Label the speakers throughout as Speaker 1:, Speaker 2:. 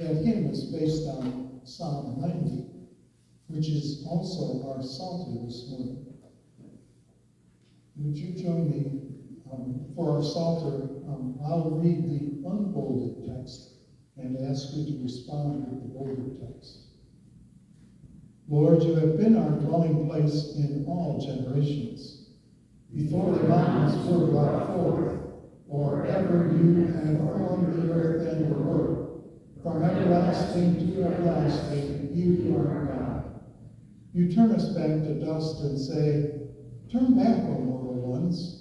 Speaker 1: That hymn is based on Psalm 90, which is also our Psalter this morning. Would you join me for our Psalter? I'll read the unbolded text and ask you to respond with the bolded text. Lord, you have been our dwelling place in all generations. Before the mountains were brought forth, or ever you have formed the earth and the world, from everlasting to everlasting, you are God. You turn us back to dust and say, turn back, O mortal ones.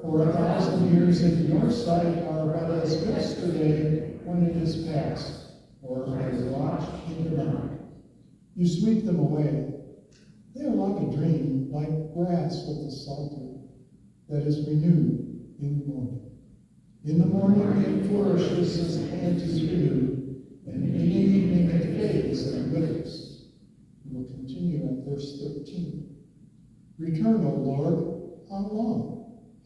Speaker 1: For 1,000 years in your sight are but as yesterday when it is past, or as watched in the night. You sweep them away. They are like a dream, like grass with the Psalter that is renewed in the morning. In the morning it flourishes as the plant is renewed, and in the evening it fades and withers. We will continue at verse 13. Return, O Lord, how long?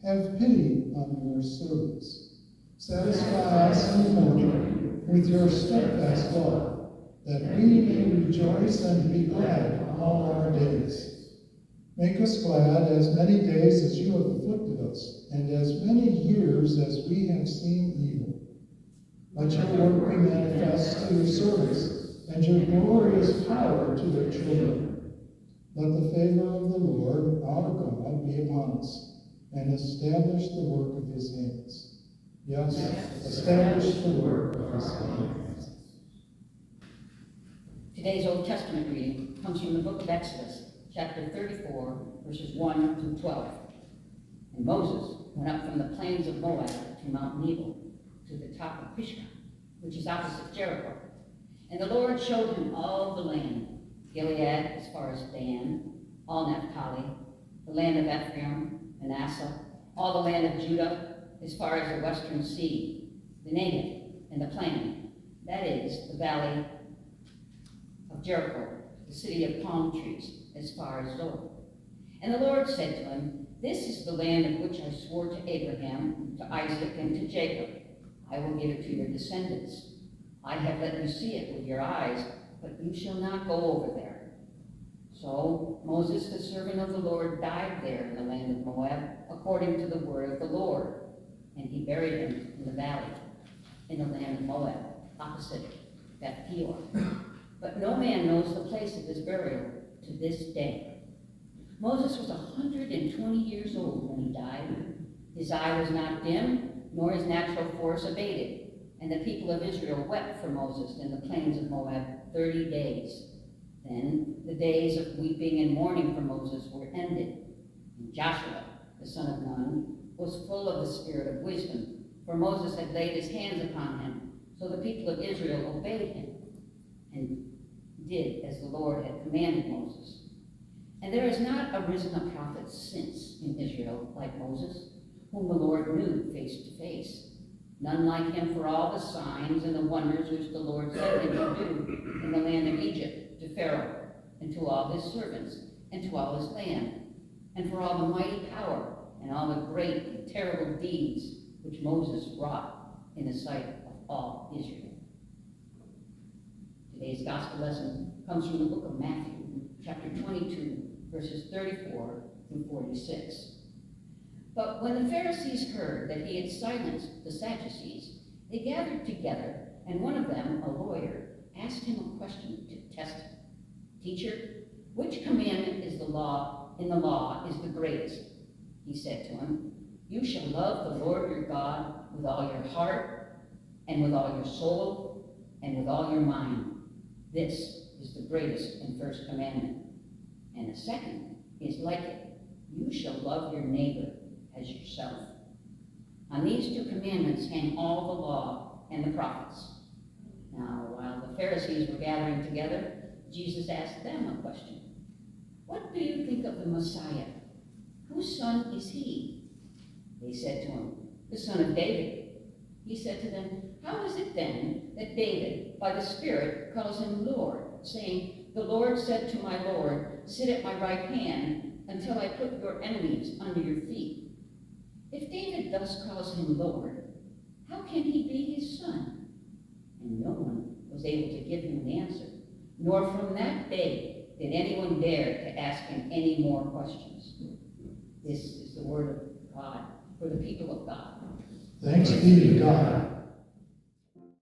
Speaker 1: Have pity on your servants. Satisfy us in the morning with your steadfast love, that we may rejoice and be glad all our days. Make us glad as many days as you have afflicted us, and as many years as we have seen evil. Let your work be manifest to your servants, and your glorious power to their children. Let the favor of the Lord our God be upon us, and establish the work of his hands. Yes, establish the work of his hands.
Speaker 2: Today's Old Testament reading comes from the book of Exodus, chapter 34, verses 1 through 12. And Moses went up from the plains of Moab to Mount Nebo, to the top of Pisgah, which is opposite Jericho. And the Lord showed him all the land, Gilead as far as Dan, all Naphtali, the land of Ephraim, Manasseh, all the land of Judah, as far as the western sea, the Negev and the plain, that is, the valley of Jericho, the city of palm trees, as far as Zoar. And the Lord said to him, this is the land of which I swore to Abraham, to Isaac, and to Jacob. I will give it to your descendants. I have let you see it with your eyes, but you shall not go over there. So Moses, the servant of the Lord, died there in the land of Moab, according to the word of the Lord. And he buried him in the valley, in the land of Moab, opposite Beth Peor. But no man knows the place of his burial to this day. Moses was 120 years old when he died. His eye was not dim, nor his natural force abated. And the people of Israel wept for Moses in the plains of Moab 30 days. Then the days of weeping and mourning for Moses were ended. And Joshua, the son of Nun, was full of the spirit of wisdom, for Moses had laid his hands upon him. So the people of Israel obeyed him and did as the Lord had commanded Moses. And there has not arisen a prophet since in Israel like Moses, whom the Lord knew face to face. None like him for all the signs and the wonders which the Lord sent him to do in the land of Egypt, to Pharaoh, and to all his servants, and to all his land, and for all the mighty power and all the great and terrible deeds which Moses wrought in the sight of all Israel. Today's gospel lesson comes from the book of Matthew, chapter 22, verses 34 through 46. But when the Pharisees heard that he had silenced the Sadducees, they gathered together, and one of them, a lawyer, asked him a question to test him. Teacher, which commandment in the law is the greatest? He said to him, you shall love the Lord your God with all your heart, and with all your soul, and with all your mind. This is the greatest and first commandment. And the second is like it. You shall love your neighbor as yourself. On these two commandments hang all the law and the prophets. Now, while the Pharisees were gathering together, Jesus asked them a question. What do you think of the Messiah? Whose son is he? They said to him, the son of David. He said to them, how is it then that David, by the Spirit, calls him Lord, saying, the Lord said to my Lord, sit at my right hand until I put your enemies under your feet. If David thus calls him Lord, how can he be his son? And no one was was able to give him an answer. Nor from that day did anyone dare to ask him any more questions. This is the word of God for the people of God.
Speaker 1: Thanks be to God.